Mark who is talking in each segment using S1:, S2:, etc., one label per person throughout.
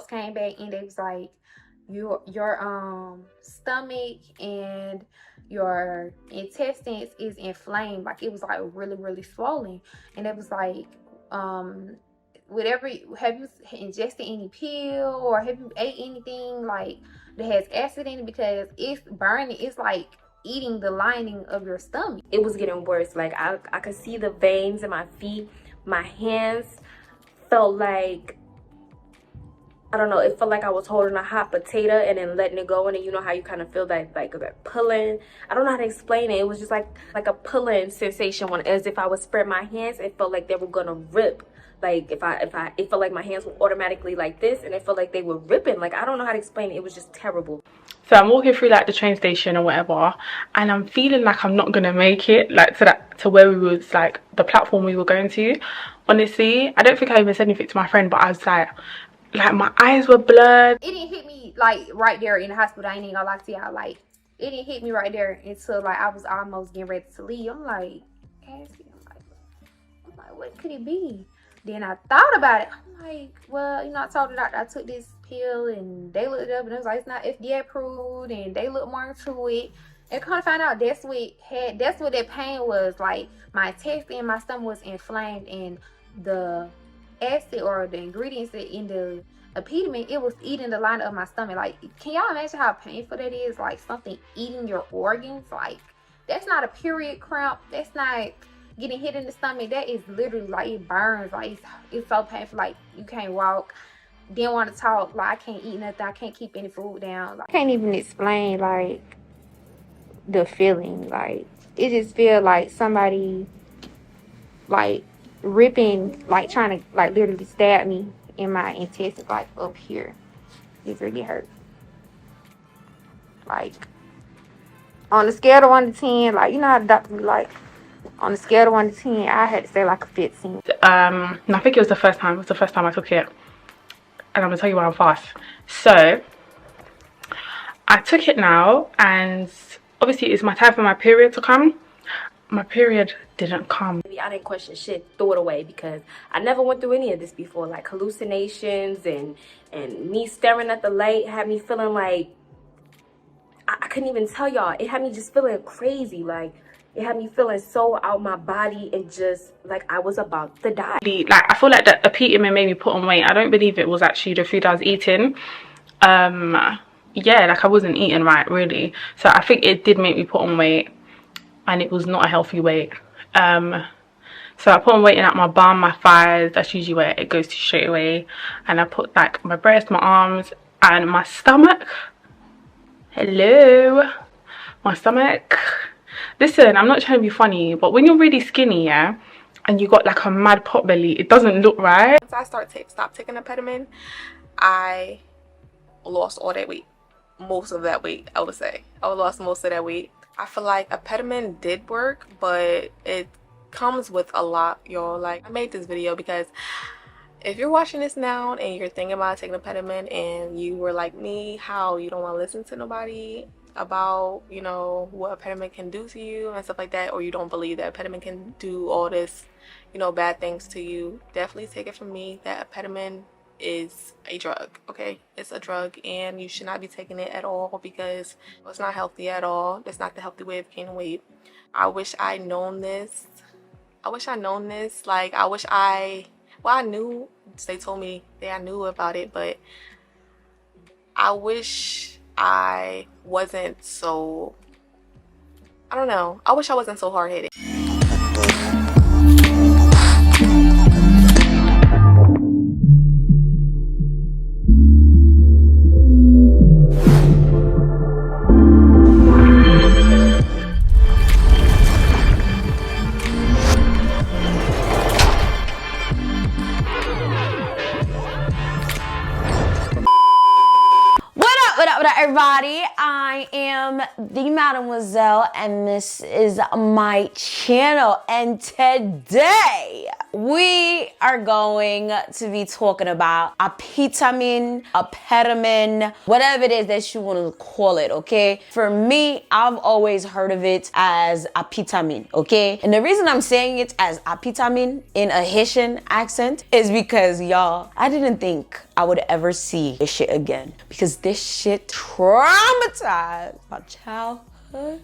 S1: results came back, and they was like, your stomach and your intestines is inflamed. Like, it was like really, really swollen. And it was like, whatever, have you ingested any pill, or have you ate anything like that has acid in it? Because it's burning. It's like eating the lining of your stomach.
S2: It was getting worse. Like, I could see the veins in my feet. My hands felt like, I don't know, it felt like I was holding a hot potato and then letting it go, and then you know how you kind of feel that like that pulling. I don't know how to explain it. It was just like a pulling sensation. When, as if I would spread my hands, it felt like they were gonna rip. Like it felt like my hands were automatically like this, and it felt like they were ripping. Like, I don't know how to explain it. It was just terrible.
S3: So I'm walking through like the train station or whatever, and I'm feeling like I'm not gonna make it like to where we was, like the platform we were going to. Honestly, I don't think I even said anything to my friend, but I was like my eyes were blurred.
S1: It didn't hit me like right there in the hospital. I ain't even gonna lie to y'all. Like, it didn't hit me right there until like I was almost getting ready to leave. I'm like, Cassie, I'm like, what could it be? Then I thought about it. I'm like, well, you know, I told the doctor I took this pill, and they looked it up, and it was like, it's not FDA approved, and they looked more into it, and kind of found out that's what that pain was. Like, my intestine and my stomach was inflamed, and the acid or the ingredients that in the APETMIN, it was eating the line of my stomach. Like, can y'all imagine how painful that is? Like, something eating your organs. Like, that's not a period cramp. That's not getting hit in the stomach. That is literally like, it burns. Like, it's so painful. Like, you can't walk, didn't want to talk. Like, I can't eat nothing. I can't keep any food down. Like, I can't even explain like the feeling. Like, it just feel like somebody like ripping, like trying to like literally stab me in my intestines, like up here. It really hurt. Like, on a scale of 1 to 10, like, you know how the doctor be like, on a scale of 1 to 10, I had to say like a 15.
S3: And I think it was the first time. It was the first time I took it, and I'm gonna tell you why I'm fast. So I took it now, and obviously it's my time for my period to come. My period didn't come.
S2: I didn't question shit, throw it away, because I never went through any of this before. Like, hallucinations and me staring at the light had me feeling like, I couldn't even tell y'all. It had me just feeling crazy. Like, it had me feeling so out my body, and just like I was about to die.
S3: Like, I feel like the APETMIN made me put on weight. I don't believe it was actually the food I was eating. Yeah, like, I wasn't eating right, really. So I think it did make me put on weight, and it was not a healthy weight. So I put on weight in at my bum, my thighs. That's usually where it goes to straight away. And I put like my breast, my arms, and my stomach. Hello, my stomach. Listen, I'm not trying to be funny, but when you're really skinny, yeah, and you got like a mad pot belly, it doesn't look right.
S4: Once I stopped taking Apetamin, I lost all that weight. Most of that weight, I would say. I lost most of that weight. I feel like Apetamin did work, but it comes with a lot, y'all. Like, I made this video because if you're watching this now and you're thinking about taking Apetamin, and you were like me, how you don't want to listen to nobody about, you know, what Apetamin can do to you and stuff like that, or you don't believe that Apetamin can do all this, you know, bad things to you, definitely take it from me that Apetamin is a drug. Okay, it's a drug, and you should not be taking it at all, because it's not healthy at all. It's not the healthy way of gaining weight. I wish I'd known this. Like, I knew, they told me that I knew about it, but I wish I wasn't so, I don't know, I wish I wasn't so hard-headed.
S5: What up, everybody? I am the Mademoiselle, and this is my channel. And today we are going to be talking about apetamin, apetamin, whatever it is that you want to call it, okay? For me, I've always heard of it as apetamin, okay? And the reason I'm saying it as apetamin in a Haitian accent is because, y'all, I didn't think I would ever see this shit again, because this shit traumatized my childhood.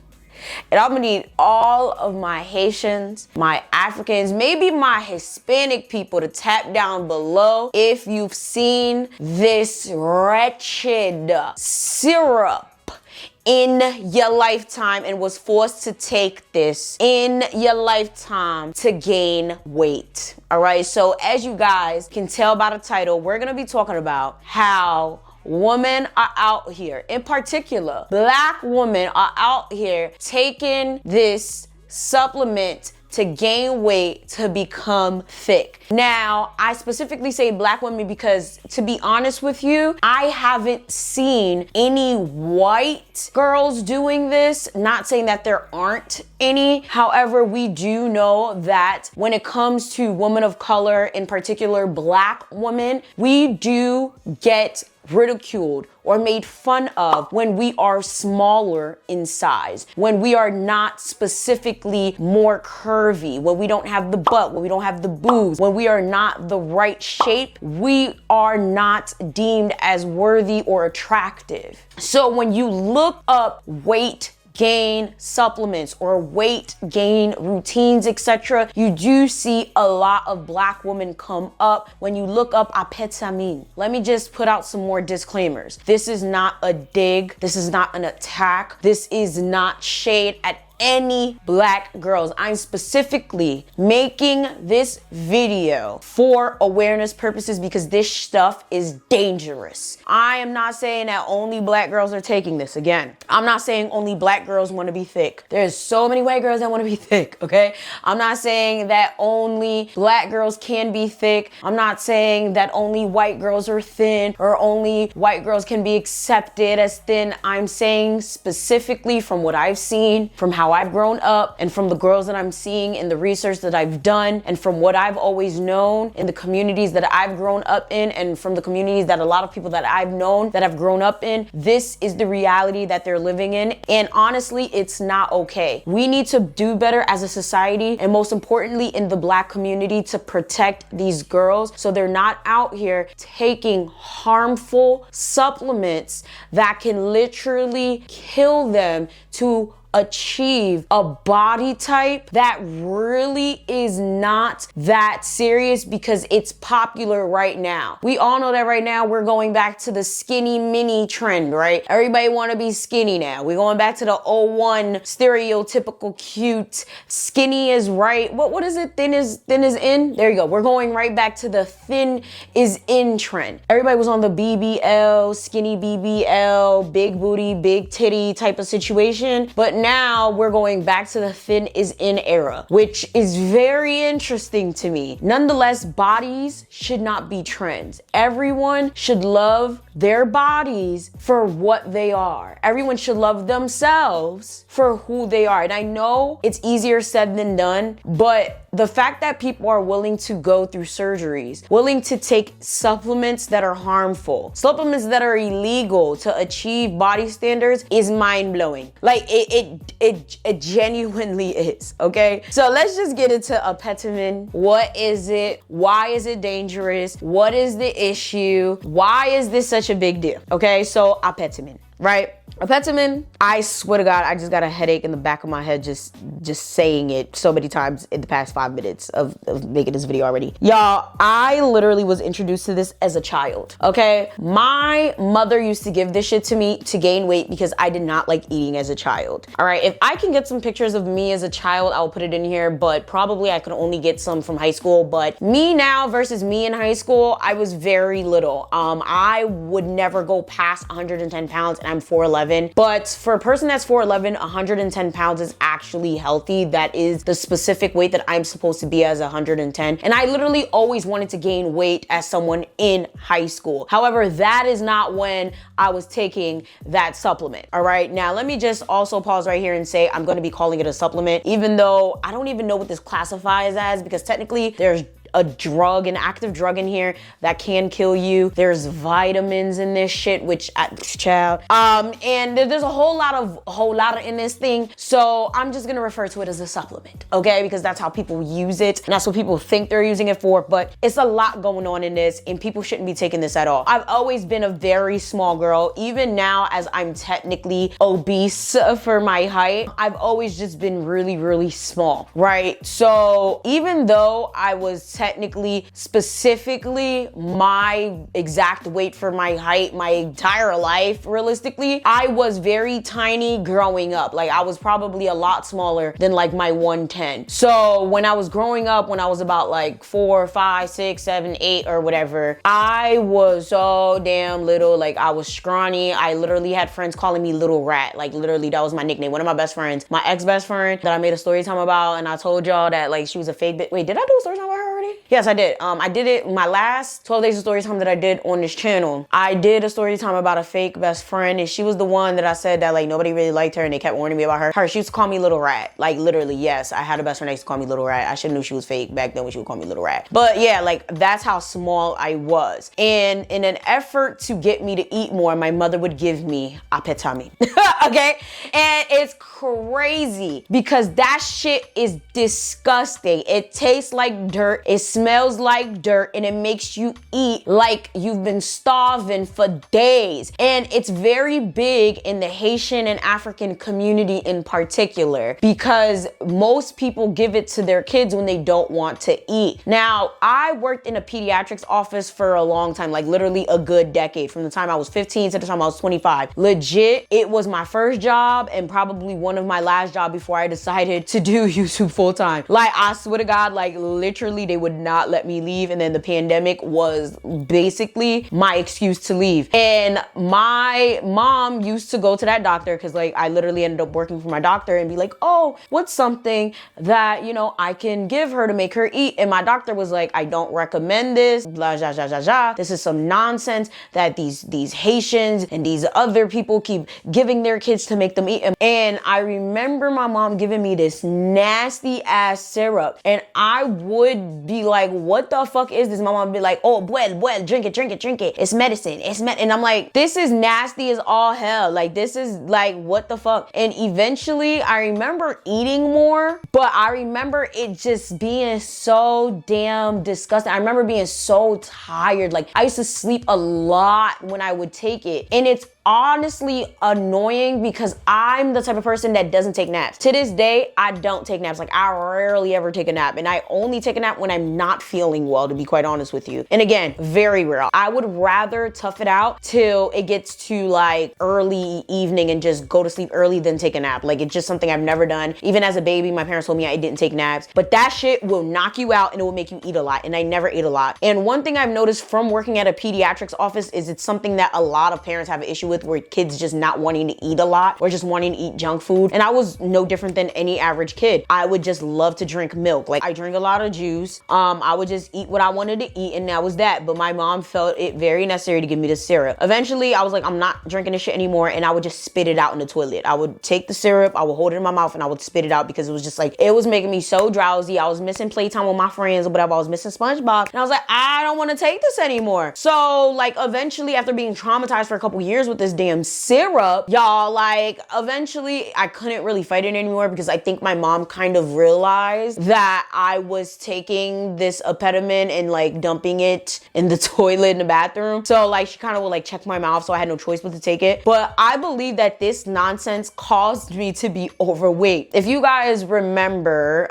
S5: And I'm gonna need all of my Haitians, my Africans, maybe my Hispanic people to tap down below if you've seen this wretched syrup in your lifetime and was forced to take this in your lifetime to gain weight. All right, so as you guys can tell by the title, we're gonna be talking about how women are out here, in particular, black women are out here taking this supplement to gain weight, to become thick. Now, I specifically say black women because, to be honest with you, I haven't seen any white girls doing this. Not saying that there aren't any. However, we do know that when it comes to women of color, in particular black women, we do get ridiculed or made fun of when we are smaller in size, when we are not specifically more curvy, when we don't have the butt, when we don't have the boobs, when we are not the right shape, we are not deemed as worthy or attractive. So when you look up weight gain supplements or weight gain routines, etc., you do see a lot of black women come up when you look up apetamin. Let me just put out some more disclaimers. This is not a dig. This is not an attack. This is not shade at any black girls. I'm specifically making this video for awareness purposes because this stuff is dangerous. I am not saying that only black girls are taking this. Again, I'm not saying only black girls want to be thick. There's so many white girls that want to be thick, okay? I'm not saying that only black girls can be thick. I'm not saying that only white girls are thin or only white girls can be accepted as thin. I'm saying specifically from what I've seen, from how I've grown up, and from the girls that I'm seeing in the research that I've done, and from what I've always known in the communities that I've grown up in, and from the communities that a lot of people that I've known that have grown up in, this is the reality that they're living in. And honestly, it's not okay. We need to do better as a society, and most importantly in the black community, to protect these girls so they're not out here taking harmful supplements that can literally kill them to achieve a body type that really is not that serious because it's popular right now. We all know that right now we're going back to the skinny mini trend, right? Everybody want to be skinny now. We're going back to the '01 stereotypical cute skinny is right. What is it? Thin is in. There you go. We're going right back to the thin is in trend. Everybody was on the BBL, skinny BBL, big booty, big titty type of situation, but now we're going back to the thin is in era, which is very interesting to me. Nonetheless, bodies should not be trends. Everyone should love their bodies for what they are. Everyone should love themselves for who they are. And I know it's easier said than done, but the fact that people are willing to go through surgeries, willing to take supplements that are harmful, supplements that are illegal to achieve body standards is mind-blowing. Like it genuinely is, okay? So let's just get into apetamin. What is it? Why is it dangerous? What is the issue? Why is this such a big deal? Okay, so apetamin, right? Apetamin, I swear to God, I just got a headache in the back of my head just saying it so many times in the past 5 minutes of making this video already. Y'all, I literally was introduced to this as a child, okay? My mother used to give this shit to me to gain weight because I did not like eating as a child, all right? If I can get some pictures of me as a child, I'll put it in here, but probably I could only get some from high school. But me now versus me in high school, I was very little. I would never go past 110 pounds, and I'm 4'11". But for a person that's 4'11", 110 pounds is actually healthy. That is the specific weight that I'm supposed to be as 110. And I literally always wanted to gain weight as someone in high school. However, that is not when I was taking that supplement. All right, now let me just also pause right here and say I'm going to be calling it a supplement, even though I don't even know what this classifies as, because technically there's a drug, an active drug in here that can kill you. There's vitamins in this shit, which child. And there's a whole lot of in this thing. So I'm just gonna refer to it as a supplement, okay? Because that's how people use it, and that's what people think they're using it for. But it's a lot going on in this, and people shouldn't be taking this at all. I've always been a very small girl. Even now, as I'm technically obese for my height, I've always just been really, really small, right? So even though I was technically, specifically my exact weight for my height my entire life, realistically, I was very tiny growing up. Like, I was probably a lot smaller than like my 110. So when I was growing up, when I was about like 4, 5, 6, 7, 8 or whatever, I was so damn little. Like, I was scrawny. I literally had friends calling me Little Rat. Like, literally, that was my nickname. One of my best friends, my ex-best friend that I made a story time about, and I told y'all that like she was a fake bitch. Wait, did I do a story time about her already? Yes, I did. I did it my last 12 days of story time that I did on this channel. I did a story time about a fake best friend, and she was the one that I said that like nobody really liked her, and they kept warning me about her. She used to call me Little Rat. Like, literally, yes, I had a best friend that used to call me Little Rat. I should have knew she was fake back then when she would call me Little Rat. But yeah, like, that's how small I was. And in an effort to get me to eat more, my mother would give me Apetamin. Okay? And it's crazy because that shit is disgusting. It tastes like dirt, it smells like dirt, and it makes you eat like you've been starving for days. And it's very big in the Haitian and African community in particular because most people give it to their kids when they don't want to eat. Now, I worked in a pediatrics office for a long time, like literally a good decade, from the time I was 15 to the time I was 25. Legit, it was my first job and probably one of my last jobs before I decided to do YouTube full time. Like, I swear to God, like literally they would not let me leave, and then the pandemic was basically my excuse to leave. And my mom used to go to that doctor because like I literally ended up working for my doctor and be like, oh, what's something that, you know, I can give her to make her eat? And my doctor was like, I don't recommend this, blah, blah, blah, blah, blah. This is some nonsense that these Haitians and these other people keep giving their kids to make them eat. And I remember my mom giving me this nasty ass syrup, and I would be like, what the fuck is this? My mom would be like, oh, well, drink it. It's medicine. And I'm like, this is nasty as all hell. Like, this is like, what the fuck? And eventually I remember eating more, but I remember it just being so damn disgusting. I remember being so tired. Like, I used to sleep a lot when I would take it. And it's honestly annoying because I'm the type of person that doesn't take naps. To this day, I don't take naps. Like, I rarely ever take a nap, and I only take a nap when I'm not feeling well, to be quite honest with you. And again, very rare. I would rather tough it out till it gets to like early evening and just go to sleep early than take a nap. Like, it's just something I've never done. Even as a baby, my parents told me I didn't take naps, but that shit will knock you out and it will make you eat a lot, and I never ate a lot. And one thing I've noticed from working at a pediatrics office is it's something that a lot of parents have an issue with, where kids just not wanting to eat a lot or just wanting to eat junk food. And I was no different than any average kid. I would just love to drink milk. Like, I drink a lot of juice. I would just eat what I wanted to eat, and that was that. But my mom felt it very necessary to give me the syrup. Eventually, I was like, I'm not drinking this shit anymore, and I would just spit it out in the toilet. I would take the syrup, I would hold it in my mouth, and I would spit it out because it was just like, it was making me so drowsy. I was missing playtime with my friends or whatever. I was missing SpongeBob, and I was like, I don't want to take this anymore. So like, eventually, after being traumatized for a couple years with this damn syrup, y'all, like, eventually I couldn't really fight it anymore because I think my mom kind of realized that I was taking this Apetamin and like dumping it in the toilet in the bathroom. So like, she kind of would like check my mouth, so I had no choice but to take it. But I believe that this nonsense caused me to be overweight. If you guys remember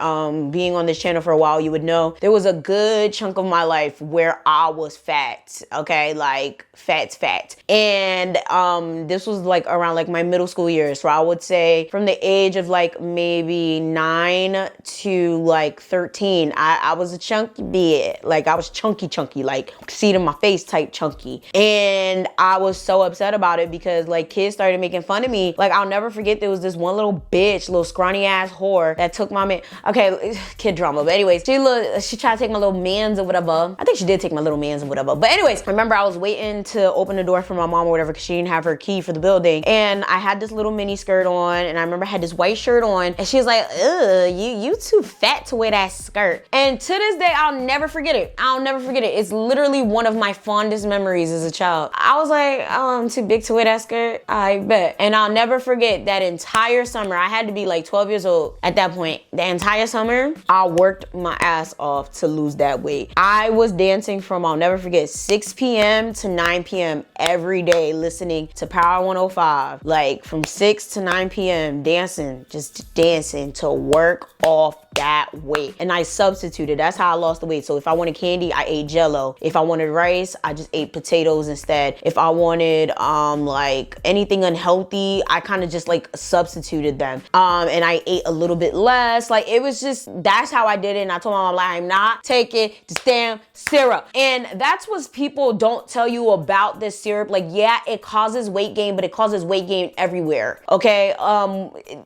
S5: being on this channel for a while, you would know there was a good chunk of my life where I was fat, okay, like fat. And this was like around like my middle school years. So I would say from the age of like maybe 9 to like 13, I was a chunky bit. Like, I was chunky, like see it in my face type chunky. And I was so upset about it because like kids started making fun of me. Like, I'll never forget, there was this one little bitch, little scrawny ass whore that took my man. Okay, kid drama. But anyways, she tried to take my little mans or whatever. I think she did take my little mans or whatever. But anyways, I remember I was waiting to open the door for my mom or whatever because she didn't didn't have her key for the building. And I had this little mini skirt on, and I remember I had this white shirt on, and she was like, ugh, you too fat to wear that skirt. And to this day, I'll never forget it. I'll never forget it. It's literally one of my fondest memories as a child. I was like, oh, I'm too big to wear that skirt. I bet. And I'll never forget that entire summer. I had to be like 12 years old at that point. The entire summer, I worked my ass off to lose that weight. I was dancing from, I'll never forget, 6 p.m. to 9 p.m. every day, listening to Power 105. Like from 6 to 9 p.m. dancing, just dancing to work off that weight. And I substituted. That's how I lost the weight. So if I wanted candy, I ate Jello. If I wanted rice, I just ate potatoes instead. If I wanted like anything unhealthy, I kind of just like substituted them. And I ate a little bit less. Like it was just, that's how I did it. And I told my mom, like, I'm not taking this damn syrup. And that's what people don't tell you about this syrup. Like, yeah, it causes weight gain, but it causes weight gain everywhere. Okay.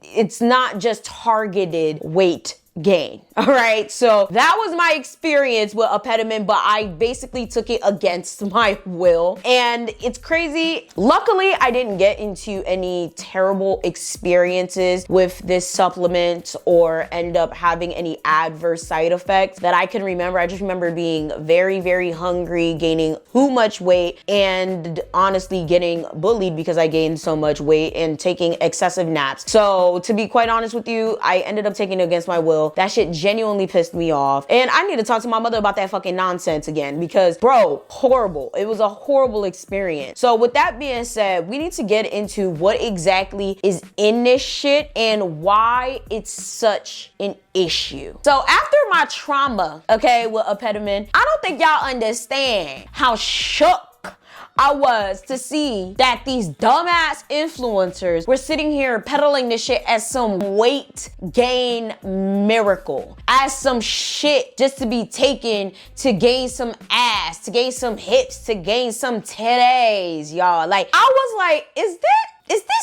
S5: It's not just targeted weight gain. All right, so that was my experience with Apetamin, but I basically took it against my will, and it's crazy. Luckily, I didn't get into any terrible experiences with this supplement or end up having any adverse side effects that I can remember. I just remember being very, very hungry, gaining too much weight, and honestly getting bullied because I gained so much weight and taking excessive naps. So to be quite honest with you, I ended up taking it against my will. That shit genuinely pissed me off. And I need to talk to my mother about that fucking nonsense again because, bro, horrible. It was a horrible experience. So with that being said, we need to get into what exactly is in this shit and why it's such an issue. So after my trauma, okay, with Apetamin, I don't think y'all understand how shook I was to see that these dumbass influencers were sitting here peddling this shit as some weight gain miracle, as some shit just to be taken to gain some ass, to gain some hips, to gain some titties, y'all. Like, I was like, is this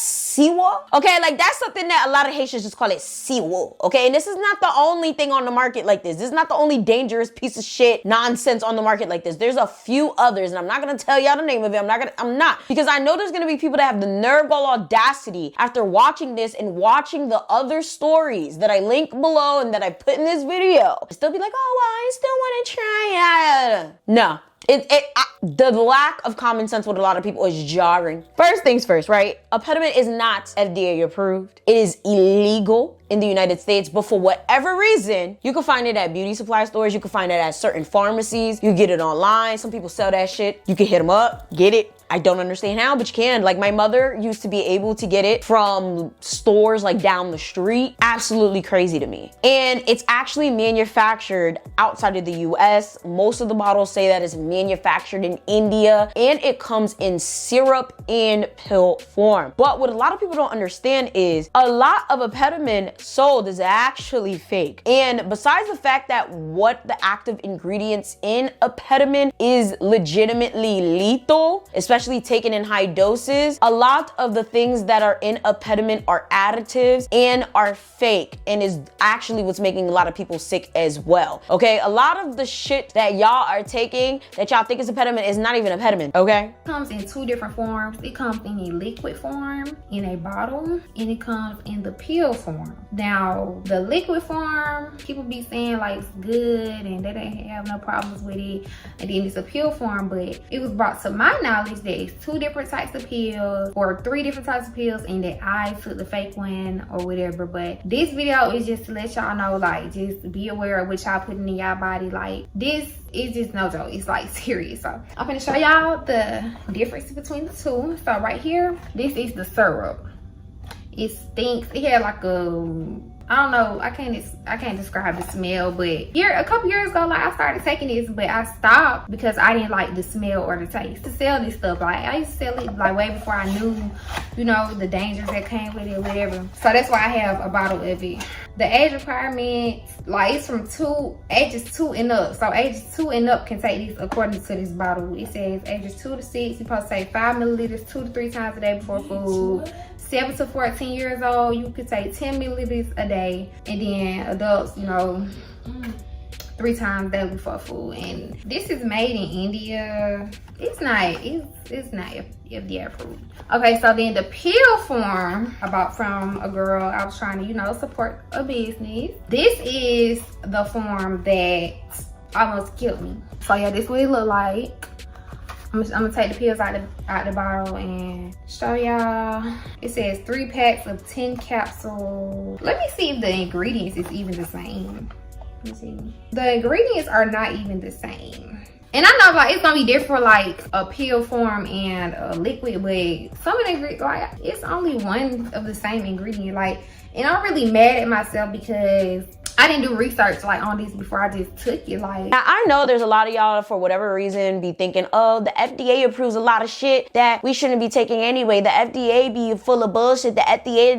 S5: siwa? Okay, like that's something that a lot of Haitians just call it siwa, okay? And this is not the only thing on the market like this. This is not the only dangerous piece of shit nonsense on the market like this. There's a few others, and I'm not gonna tell y'all the name of it. I'm not, because I know there's gonna be people that have the nerve or audacity after watching this and watching the other stories that I link below and that I put in this video. Still be like, oh, well, I still wanna try it. No. The lack of common sense with a lot of people is jarring. First things first, right? Apetamin is not FDA approved. It is illegal in the United States, but for whatever reason, you can find it at beauty supply stores. You can find it at certain pharmacies. You get it online. Some people sell that shit. You can hit them up, get it. I don't understand how, but you can. Like, my mother used to be able to get it from stores like down the street. Absolutely crazy to me. And it's actually manufactured outside of the US. Most of the bottles say that it's manufactured in India, and it comes in syrup and pill form. But what a lot of people don't understand is a lot of Apetamin sold is actually fake. And besides the fact that what the active ingredients in Apetamin is legitimately lethal, especially taken in high doses, a lot of the things that are in Apetamin are additives and are fake, and is actually what's making a lot of people sick as well. Okay, a lot of the shit that y'all are taking that y'all think is Apetamin is not even Apetamin, okay?
S1: It comes in two different forms. It comes in a liquid form, in a bottle, and it comes in the pill form. Now, the liquid form, people be saying like it's good and they didn't have no problems with it, and then it's a pill form, but it was brought to my knowledge that it's two different types of pills or three different types of pills, and that I took the fake one or whatever. But this video is just to let y'all know, like, just be aware of what y'all putting in y'all body. Like, this is just no joke. It's like serious. So I'm gonna show y'all the difference between the two. So right here, this is the syrup. It stinks. It had like a, I don't know, I can't describe the smell, but a couple years ago, like, I started taking this, but I stopped because I didn't like the smell or the taste. To sell this stuff, like, I used to sell it like way before I knew, you know, the dangers that came with it, whatever. So that's why I have a bottle of it. The age requirement, like, it's from ages 2 and up. So ages 2 and up can take this according to this bottle. It says ages 2 to 6, you're supposed to take 5 milliliters 2 to 3 times a day before food. 7 to 14 years old, you could take 10 milliliters a day, and then adults, you know, 3 times daily before food. And this is made in India. it's not FDA approved. Okay, so then the pill form I bought from a girl. I was trying to, you know, support a business. This is the form that almost killed me. So yeah, this is what it look like. I'm gonna take the pills out the bottle and show y'all. It says 3 packs of 10 capsules. Let me see if the ingredients is even the same. Let me see. The ingredients are not even the same. And I know like it's gonna be different like a pill form and a liquid, but some of the ingredients, like it's only one of the same ingredient. Like, and I'm really mad at myself because I didn't do research like on this before I just took it. Like,
S5: now I know there's a lot of y'all for whatever reason be thinking, oh, the FDA approves a lot of shit that we shouldn't be taking anyway. The FDA be full of bullshit. The FDA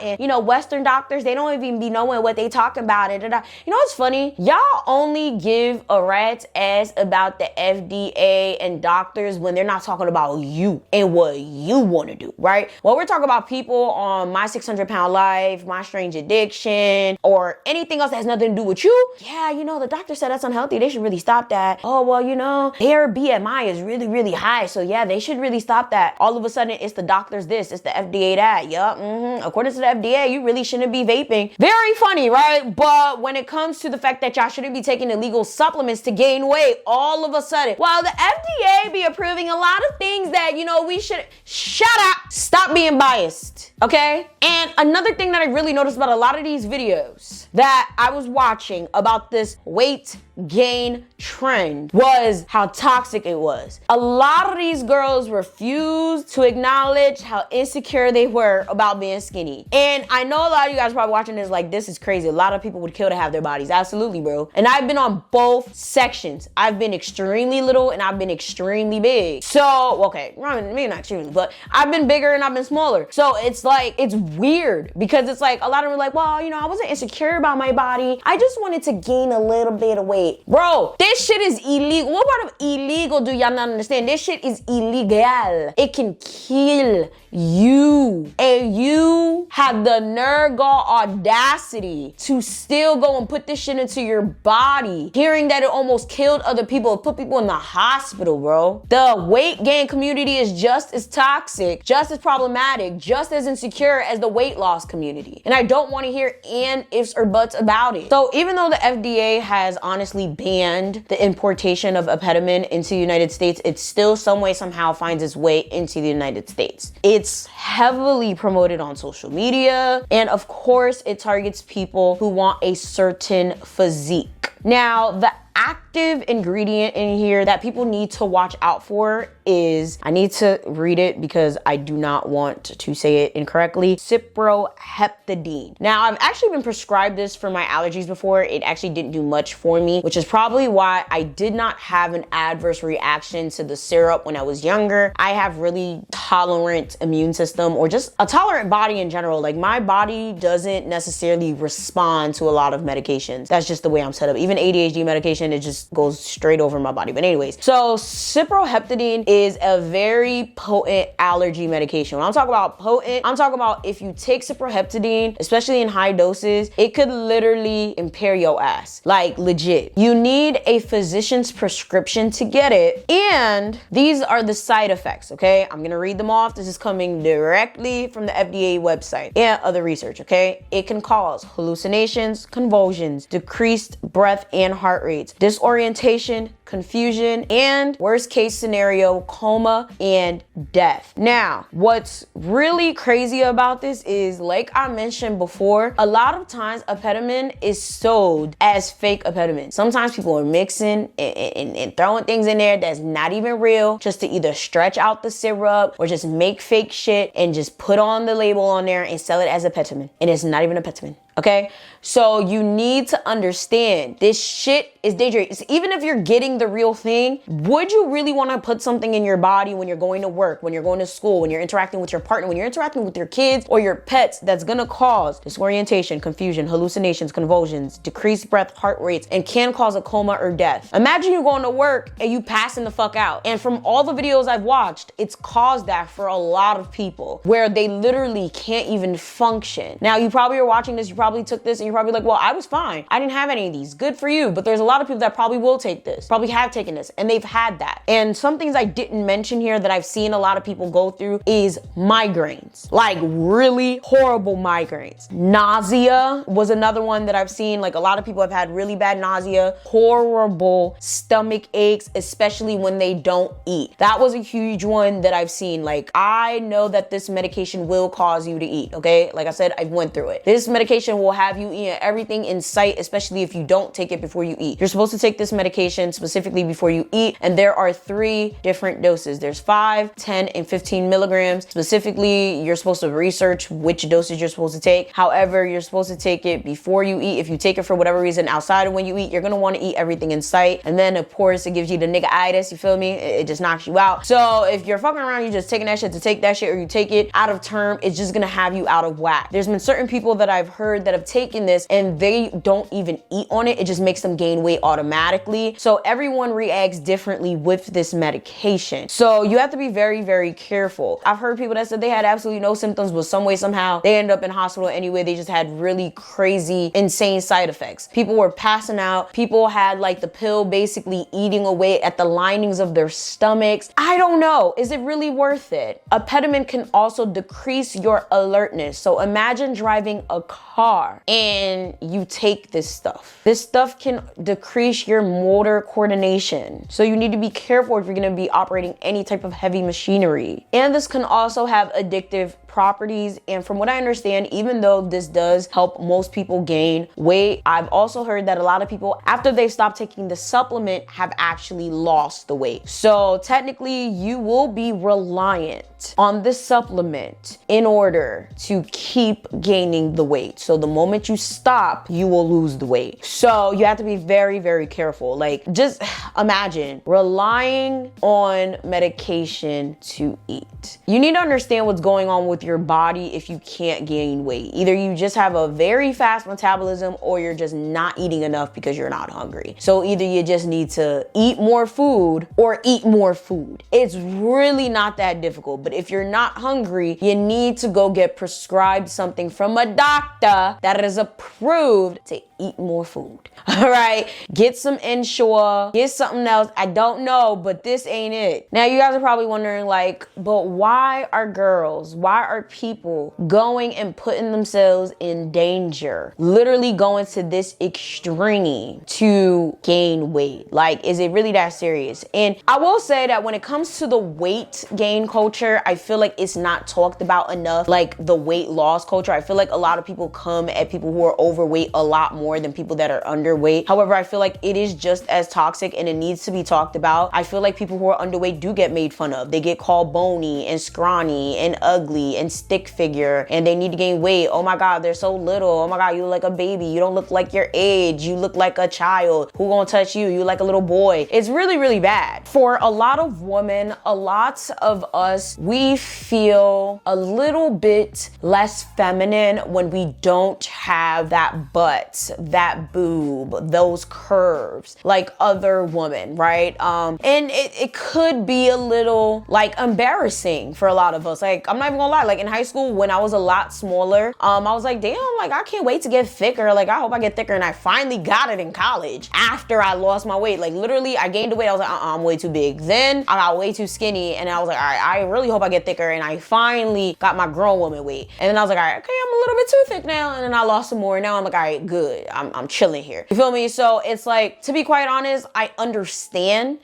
S5: and you know, Western doctors, they don't even be knowing what they talking about. You know what's funny? Y'all only give a rat's ass about the FDA and doctors when they're not talking about you and what you want to do, right? When we're talking about people on My 600 Pound Life, My Strange Addiction, or anything else that has nothing to do with you, yeah, you know, the doctor said that's unhealthy, they should really stop that. Oh, well, you know, their BMI is really, really high, so yeah, they should really stop that. All of a sudden, it's the doctor's this, it's the FDA that. Yup, according to the FDA, you really shouldn't be vaping. Very funny, right? But when it comes to the fact that y'all shouldn't be taking illegal supplements to gain weight, all of a sudden, while the FDA be approving a lot of things that, you know, we should, shut up, stop being biased, okay? And another thing that I really noticed about a lot of these videos that I was watching about this weight gain trend was how toxic it was. A lot of these girls refused to acknowledge how insecure they were about being skinny. And I know a lot of you guys probably watching this like, this is crazy. A lot of people would kill to have their bodies. Absolutely, bro. And I've been on both sections. I've been extremely little and I've been extremely big. So, okay, maybe not extremely, but I've been bigger and I've been smaller. So it's like, it's weird because it's like, a lot of them are like, well, you know, I wasn't insecure about my body. I just wanted to gain a little bit of weight. Bro, this shit is illegal. What part of illegal do y'all not understand? This shit is illegal. It can kill you. And you have the nerve audacity to still go and put this shit into your body. Hearing that it almost killed other people, put people in the hospital, bro. The weight gain community is just as toxic, just as problematic, just as insecure as the weight loss community. And I don't want to hear and ifs or buts about it. So even though the FDA has honestly banned the importation of Apetamin into the United States, it still some way somehow finds its way into the United States. It's heavily promoted on social media, and of course it targets people who want a certain physique. Now, the active ingredient in here that people need to watch out for is, I need to read it because I do not want to say it incorrectly, cyproheptadine. Now, I've actually been prescribed this for my allergies before. It actually didn't do much for me, which is probably why I did not have an adverse reaction to the syrup when I was younger. I have really tolerant immune system, or just a tolerant body in general. Like, my body doesn't necessarily respond to a lot of medications. That's just the way I'm set up. Even ADHD medication, it just goes straight over my body. But anyways, so cyproheptadine is a very potent allergy medication. When I'm talking about potent, I'm talking about if you take cyproheptadine, especially in high doses, it could literally impair your ass. Like, legit. You need a physician's prescription to get it. And these are the side effects, okay? I'm gonna read them off. This is coming directly from the FDA website and other research, okay? It can cause hallucinations, convulsions, decreased breath and heart rates, disorientation, confusion, and worst case scenario, coma and death. Now, what's really crazy about this is, like I mentioned before, a lot of times Apetamin is sold as fake Apetamin. Sometimes people are mixing and throwing things in there that's not even real, just to either stretch out the syrup or just make fake shit and just put on the label on there and sell it as Apetamin. And it's not even Apetamin. Okay, so you need to understand this shit is dangerous. Even if you're getting the real thing, would you really want to put something in your body when you're going to work, when you're going to school, when you're interacting with your partner, when you're interacting with your kids or your pets, that's gonna cause disorientation, confusion, hallucinations, convulsions, decreased breath, heart rates, and can cause a coma or death? Imagine you going to work and you passing the fuck out. And from all the videos I've watched, it's caused that for a lot of people where they literally can't even function. Now, you probably are watching this, you probably took this and you're probably like, well, I was fine. I didn't have any of these. Good for you. But there's a lot of people that probably will take this. Probably we have taken this, and they've had that. And some things I didn't mention here that I've seen a lot of people go through is migraines, like really horrible migraines. Nausea was another one that I've seen. Like a lot of people have had really bad nausea, horrible stomach aches, especially when they don't eat. That was a huge one that I've seen. Like, I know that this medication will cause you to eat, okay? Like I said, I went through it. This medication will have you eat everything in sight, especially if you don't take it before you eat. You're supposed to take this medication specifically before you eat, and there are 3 different doses. There's 5, 10, and 15 milligrams. Specifically, you're supposed to research which dosage you're supposed to take. However, you're supposed to take it before you eat. If you take it for whatever reason outside of when you eat, you're gonna wanna eat everything in sight. And then of course, it gives you the nigga-itis, you feel me? It just knocks you out. So if you're fucking around, you're just taking that shit to take that shit, or you take it out of term, it's just gonna have you out of whack. There's been certain people that I've heard that have taken this and they don't even eat on it. It just makes them gain weight automatically. So everyone reacts differently with this medication. So you have to be very, very careful. I've heard people that said they had absolutely no symptoms, but some way, somehow, they end up in hospital anyway. They just had really crazy, insane side effects. People were passing out. People had like the pill basically eating away at the linings of their stomachs. I don't know. Is it really worth it? Apetamin can also decrease your alertness. So imagine driving a car and you take this stuff. This stuff can decrease your motor coordination. So you need to be careful if you're going to be operating any type of heavy machinery. And this can also have addictive properties. And from what I understand, even though this does help most people gain weight, I've also heard that a lot of people, after they stop taking the supplement, have actually lost the weight. So technically, you will be reliant on this supplement in order to keep gaining the weight. So the moment you stop, you will lose the weight. So you have to be very, very careful. Like, just imagine relying on medication to eat. You need to understand what's going on with your body if you can't gain weight. Either you just have a very fast metabolism or you're just not eating enough because you're not hungry. So either you just need to eat more food or eat more food. It's really not that difficult. But if you're not hungry, you need to go get prescribed something from a doctor that is approved to eat more food. All right, get some Ensure, get something else. I don't know, but this ain't it. Now you guys are probably wondering, like, but why are girls, why are people going and putting themselves in danger, literally going to this extreme to gain weight? Like, is it really that serious? And I will say that when it comes to the weight gain culture, I feel like it's not talked about enough. Like the weight loss culture, I feel like a lot of people come at people who are overweight a lot more than people that are underweight. However, I feel like it is just as toxic and it needs to be talked about. I feel like people who are underweight do get made fun of. They get called bony and scrawny and ugly and stick figure, and they need to gain weight. Oh my God, they're so little. Oh my God, you look like a baby. You don't look like your age. You look like a child. Who gonna touch you? You like a little boy. It's really, really bad. For a lot of women, a lot of us, we feel a little bit less feminine when we don't have that butt, that boob, those curves like other women, right? And it could be a little like embarrassing for a lot of us. Like, I'm not even gonna lie, like in high school when I was a lot smaller, I was like, damn, like I can't wait to get thicker. Like I hope I get thicker. And I finally got it in college after I lost my weight. Like literally I gained the weight. I was like, I'm way too big. Then I got way too skinny and I was like, all right, I really hope I get thicker. And I finally got my grown woman weight. And then I was like, all right, okay, I'm a little bit too thick now. And then I lost some more. And now I'm like, all right, good. I'm chilling here. You feel me? So it's like, to be quite honest, I understand.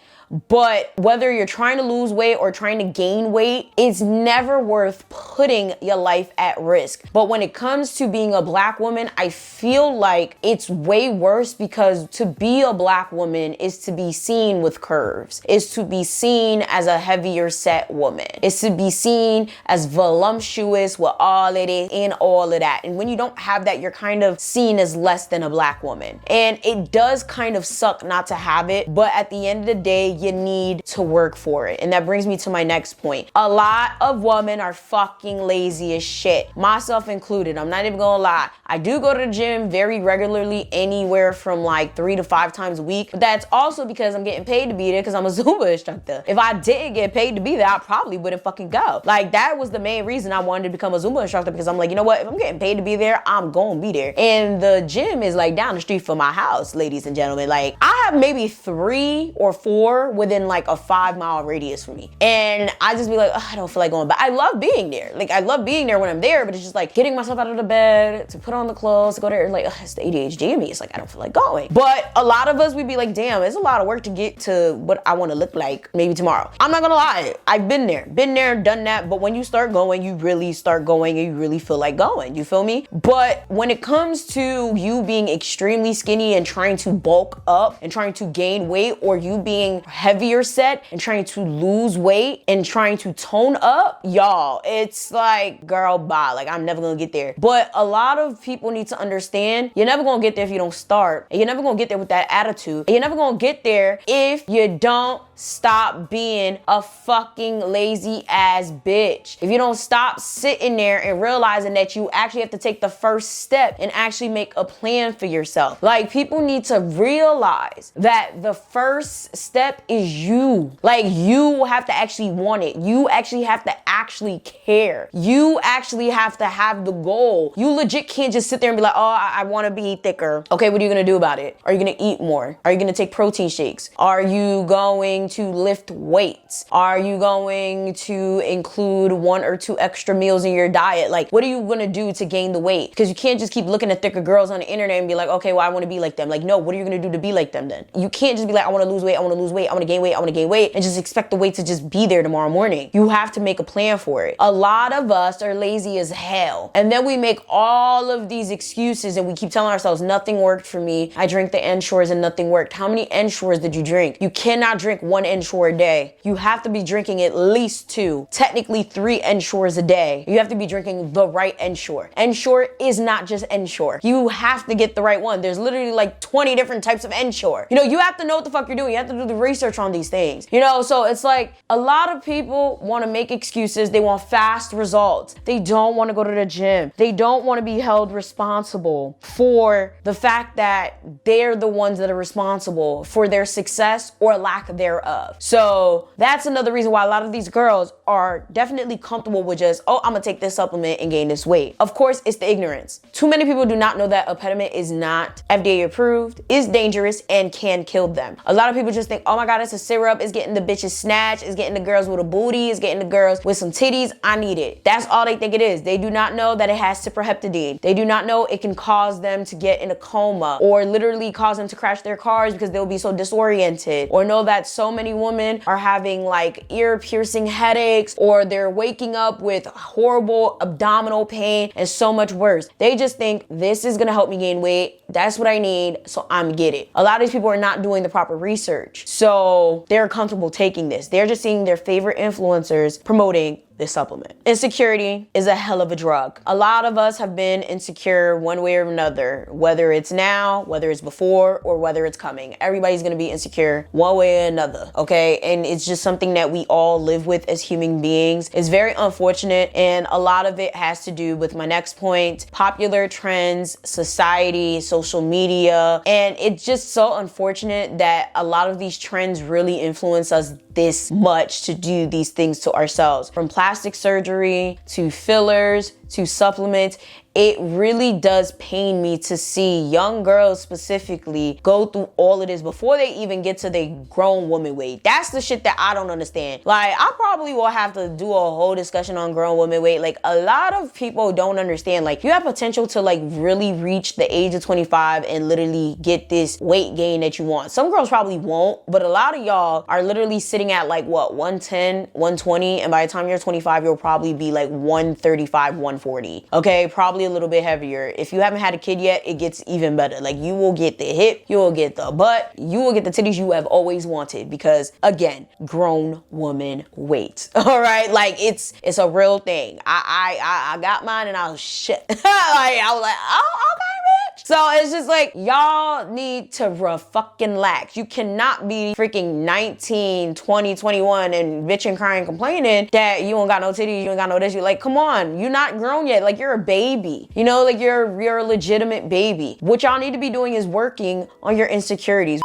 S5: But whether you're trying to lose weight or trying to gain weight, it's never worth putting your life at risk. But when it comes to being a black woman, I feel like it's way worse, because to be a black woman is to be seen with curves, is to be seen as a heavier set woman, is to be seen as voluptuous with all of it and all of that. And when you don't have that, you're kind of seen as less than a black woman. And it does kind of suck not to have it. But at the end of the day, you need to work for it. And that brings me to my next point. A lot of women are fucking lazy as shit, myself included. I'm not even gonna lie. I do go to the gym very regularly, anywhere from like 3 to 5 times a week. But that's also because I'm getting paid to be there because I'm a Zumba instructor. If I didn't get paid to be there, I probably wouldn't fucking go. Like, that was the main reason I wanted to become a Zumba instructor, because I'm like, you know what? If I'm getting paid to be there, I'm gonna be there. And the gym is like down the street from my house, ladies and gentlemen. Like, I have maybe 3 or 4 within like a 5-mile radius from me. And I just be like, I don't feel like going. But I love being there. Like, I love being there when I'm there, but it's just like getting myself out of the bed, to put on the clothes, to go there, and like, it's the ADHD in me. It's like, I don't feel like going. But a lot of us, we'd be like, damn, it's a lot of work to get to what I want to look like maybe tomorrow. I'm not gonna lie. I've been there, done that. But when you start going, you really start going and you really feel like going. You feel me? But when it comes to you being extremely skinny and trying to bulk up and trying to gain weight, or you being heavier set and trying to lose weight and trying to tone up, y'all, it's like, girl, bye. Like, I'm never gonna get there. But a lot of people need to understand, you're never gonna get there if you don't start. And you're never gonna get there with that attitude. And you're never gonna get there if you don't stop being a fucking lazy ass bitch. If you don't stop sitting there and realizing that you actually have to take the first step and actually make a plan for yourself. Like, people need to realize that the first step is you. Like, you have to actually want it. You actually have to actually care. You actually have to have the goal. You legit can't just sit there and be like, oh, I want to be thicker. Okay, what are you gonna do about it? Are you gonna eat more? Are you gonna take protein shakes? Are you going to lift weights? Are you going to include 1 or 2 extra meals in your diet? Like, what are you gonna do to gain the weight? Because you can't just keep looking at thicker girls on the internet and be like, okay, well, I want to be like them. Like, no, what are you gonna do to be like them then? You can't just be like, I want to lose weight, I want to lose weight, I want to gain weight, I want to gain weight, and just expect the weight to just be there tomorrow morning. You have to make a plan for it. A lot of us are lazy as hell. And then we make all of these excuses and we keep telling ourselves, nothing worked for me. I drank the Ensures and nothing worked. How many Ensures did you drink? You cannot drink 1 Ensure a day. You have to be drinking at least 2, technically 3 Ensures a day. You have to be drinking the right Ensure. Ensure is not just Ensure. You have to get the right one. There's literally like 20 different types of Ensure. You know, you have to know what the fuck you're doing. You have to do the research on these things. You know, so it's like a lot of people want to make excuses. They want fast results. They don't want to go to the gym. They don't want to be held responsible for the fact that they're the ones that are responsible for their success or lack thereof. So that's another reason why a lot of these girls are definitely comfortable with just, oh, I'm gonna take this supplement and gain this weight. Of course, it's the ignorance. Too many people do not know that Apetamin is not FDA approved, is dangerous, and can kill them. A lot of people just think, oh my God, it's a syrup, it's getting the bitches snatched, it's getting the girls with a booty, it's getting the girls with some titties, I need it. That's all they think it is. They do not know that it has cyproheptadine. They do not know it can cause them to get in a coma or literally cause them to crash their cars because they'll be so disoriented, or know that so many women are having like ear piercing headaches, or they're waking up with horrible abdominal pain and so much worse. They just think this is gonna help me gain weight. That's what I need, so I'm get it. A lot of these people are not doing the proper research, so they're comfortable taking this. They're just seeing their favorite influencers promoting this supplement. Insecurity is a hell of a drug. A lot of us have been insecure one way or another, whether it's now, whether it's before, or whether it's coming. Everybody's gonna be insecure one way or another, okay? And it's just something that we all live with as human beings. It's very unfortunate, and a lot of it has to do with my next point, popular trends, society, social media, and it's just so unfortunate that a lot of these trends really influence us this much to do these things to ourselves. From plastic surgery to fillers to supplements, it really does pain me to see young girls specifically go through all of this before they even get to their grown woman weight. That's the shit that I don't understand. Like, I probably will have to do a whole discussion on grown woman weight. Like, a lot of people don't understand, like, you have potential to like really reach the age of 25 and literally get this weight gain that you want. Some girls probably won't, but a lot of y'all are literally sitting at like what, 110, 120, and by the time you're 25, you'll probably be like 135, 140. Okay, probably a little bit heavier. If you haven't had a kid yet, it gets even better. Like, you will get the hip, you will get the butt, you will get the titties you have always wanted, because again, grown woman weight. All right, like it's a real thing. I got mine and I was shit. Like, I was like, oh, okay, bitch. So it's just like, y'all need to fucking relax. You cannot be freaking 19, 20, 21 and bitching, crying, complaining that you don't got no titties, you ain't got no this. You're like, come on, you're not grown yet. Like, you're a baby. You know, like you're a legitimate baby. What y'all need to be doing is working on your insecurities.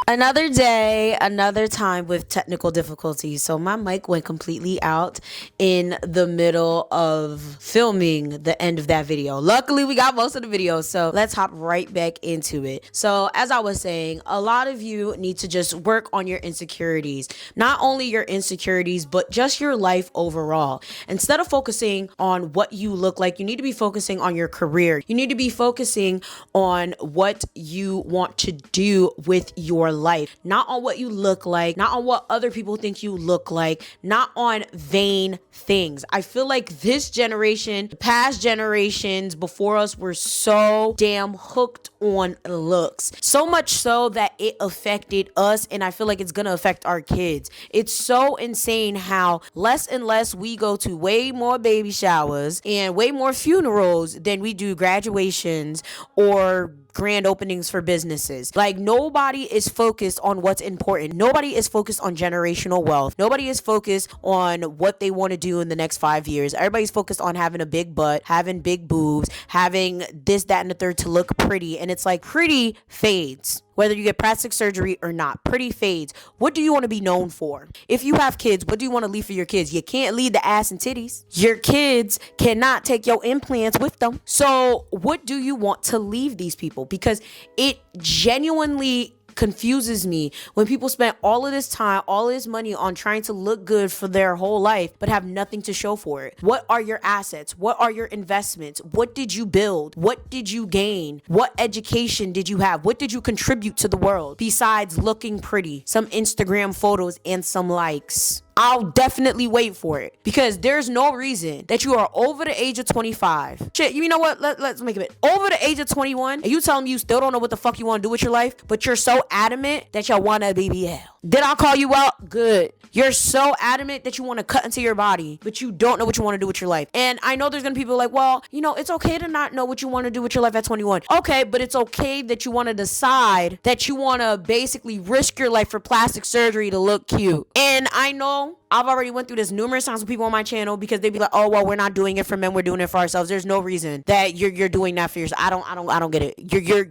S5: Another day, another time with technical difficulties. So my mic went completely out in the middle of filming the end of that video. Luckily, we got most of the video, so let's hop right back into it. So as I was saying, a lot of you need to just work on your insecurities. Not only your insecurities, but just your life overall. Instead of focusing on what you look like, you need to be focusing on your career. You need to be focusing on what you want to do with your life, not on what you look like, not on what other people think you look like, not on vain things. I feel like this generation, past generations before us, were so damn hooked on looks, so much so that it affected us, and I feel like it's gonna affect our kids. It's so insane how less and less we go to way more baby showers and way more funerals than we do graduations or grand openings for businesses. Like, nobody is focused on what's important. Nobody is focused on generational wealth. Nobody is focused on what they want to do in the next 5 years. Everybody's focused on having a big butt, having big boobs, having this, that, and the third to look pretty. And it's like, pretty fades. Whether you get plastic surgery or not, pretty fades. What do you want to be known for? If you have kids, what do you want to leave for your kids? You can't leave the ass and titties. Your kids cannot take your implants with them. So what do you want to leave these people? Because it genuinely confuses me when people spend all of this time, all of this money on trying to look good for their whole life, but have nothing to show for it. What are your assets? What are your investments? What did you build? What did you gain? What education did you have? What did you contribute to the world besides looking pretty, some Instagram photos, and some likes? I'll definitely wait for it, because there's no reason that you are over the age of 25. Shit, you know what? Let's make it over the age of 21, and you telling me you still don't know what the fuck you want to do with your life, but you're so adamant that y'all want a BBL. Did I call you out? Good. You're so adamant that you want to cut into your body, but you don't know what you want to do with your life. And I know there's going to be people like, well, you know, it's okay to not know what you want to do with your life at 21. Okay, but it's okay that you want to decide that you want to basically risk your life for plastic surgery to look cute. And I know I've already went through this numerous times with people on my channel, because they be like, oh, well, we're not doing it for men, we're doing it for ourselves. There's no reason that you're doing that for yourself. I don't get it.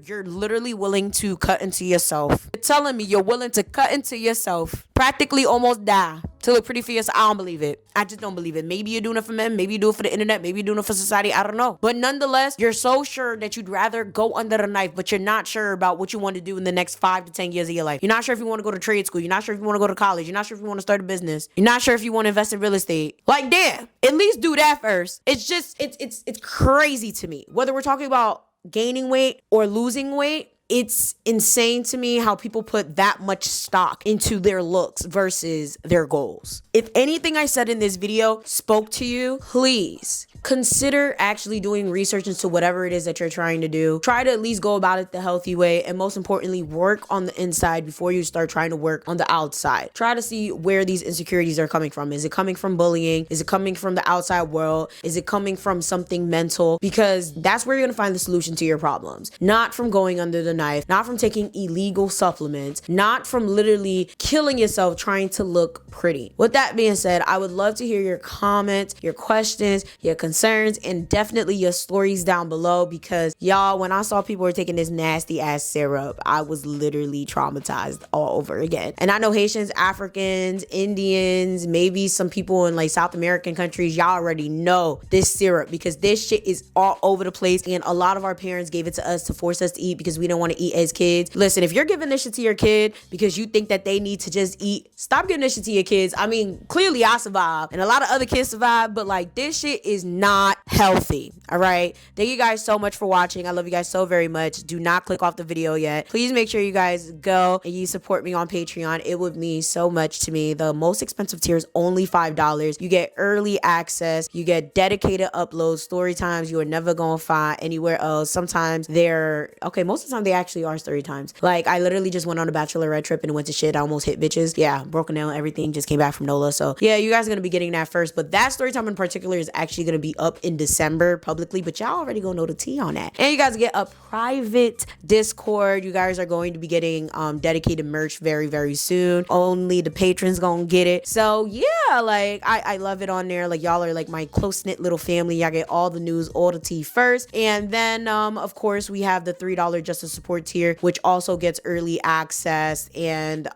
S5: You're literally willing to cut into yourself. You're telling me you're willing to cut into yourself, practically almost die, to look pretty for yourself. I don't believe it. I just don't believe it. Maybe you're doing it for men, maybe you do it for the internet, maybe you're doing it for society, I don't know. But nonetheless, you're so sure that you'd rather go under the knife, but you're not sure about what you want to do in the next 5 to 10 years of your life. You're not sure if you want to go to trade school. You're not sure if you want to go to college. You're not sure if you want to start a business. You're not sure if you want to invest in real estate. Like, damn, at least do that first. It's just, it's crazy to me. Whether we're talking about gaining weight or losing weight, it's insane to me how people put that much stock into their looks versus their goals. If anything I said in this video spoke to you, please consider actually doing research into whatever it is that you're trying to do. Try to at least go about it the healthy way, and most importantly, work on the inside before you start trying to work on the outside. Try to see where these insecurities are coming from. Is it coming from bullying? Is it coming from the outside world? Is it coming from something mental? Because that's where you're gonna find the solution to your problems. Not from going under the knife, not from taking illegal supplements, not from literally killing yourself trying to look pretty. With that being said, I would love to hear your comments, your questions, your concerns, and definitely your stories down below, because y'all, when I saw people were taking this nasty ass syrup, I was literally traumatized all over again. And I know Haitians, Africans, Indians, maybe some people in like South American countries, y'all already know this syrup, because this shit is all over the place, and a lot of our parents gave it to us to force us to eat because we don't want to eat as kids. Listen, if you're giving this shit to your kid because you think that they need to just eat, stop giving this shit to your kids. I mean, clearly I survived and a lot of other kids survived, but like, this shit is not healthy. All right, thank you guys so much for watching. I love you guys so very much. Do not click off the video yet. Please make sure you guys go and you support me on Patreon. It would mean so much to me. The most expensive tier is only $5. You get early access, you get dedicated uploads, story times you are never gonna find anywhere else. Sometimes they're okay, most of the time they actually are story times. Like, I literally just went on a bachelorette trip and went to shit. I almost hit bitches. Yeah, broken down everything, just came back from NOLA. So yeah, you guys are gonna be getting that first, but that story time in particular is actually gonna be be up in December publicly, but y'all already gonna know the tea on that. And you guys get a private Discord. You guys are going to be getting dedicated merch very, very soon. Only the patrons gonna get it. So yeah, like I love it on there. Like y'all are like my close-knit little family. Y'all get all the news, all the tea first. And then of course we have the $3 just to support tier, which also gets early access and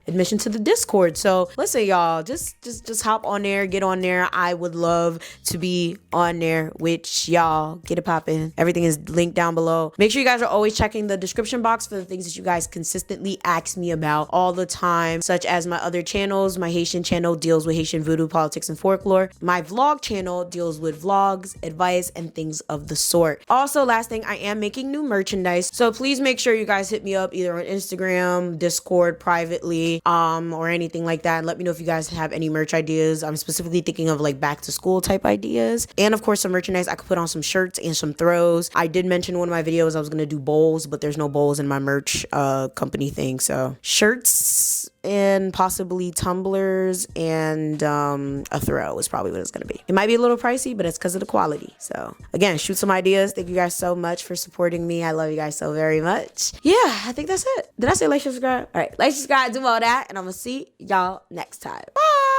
S5: admission to the Discord. So listen, y'all, just hop on there, get on there. I would love to be on there with y'all. Get it poppin'. Everything is linked down below. Make sure you guys are always checking the description box for the things that you guys consistently ask me about all the time, such as my other channels. My Haitian channel deals with Haitian voodoo, politics, and folklore. My vlog channel deals with vlogs, advice, and things of the sort. Also, last thing, I am making new merchandise, so please make sure you guys hit me up either on Instagram, Discord, privately, or anything like that, and let me know if you guys have any merch ideas. I'm specifically thinking of like back to school type ideas, and of course some merchandise. I could put on some shirts and some throws. I did mention in one of my videos I was gonna do bowls, but there's no bowls in my merch company thing, so shirts and possibly tumblers and a throw is probably what it's gonna be. It might be a little pricey, but it's because of the quality. So again, shoot some ideas. Thank you guys so much for supporting me. I love you guys so very much. Yeah, I think that's it. Did I say like, subscribe? All right, like, subscribe, do all that, and I'm gonna see y'all next time. Bye.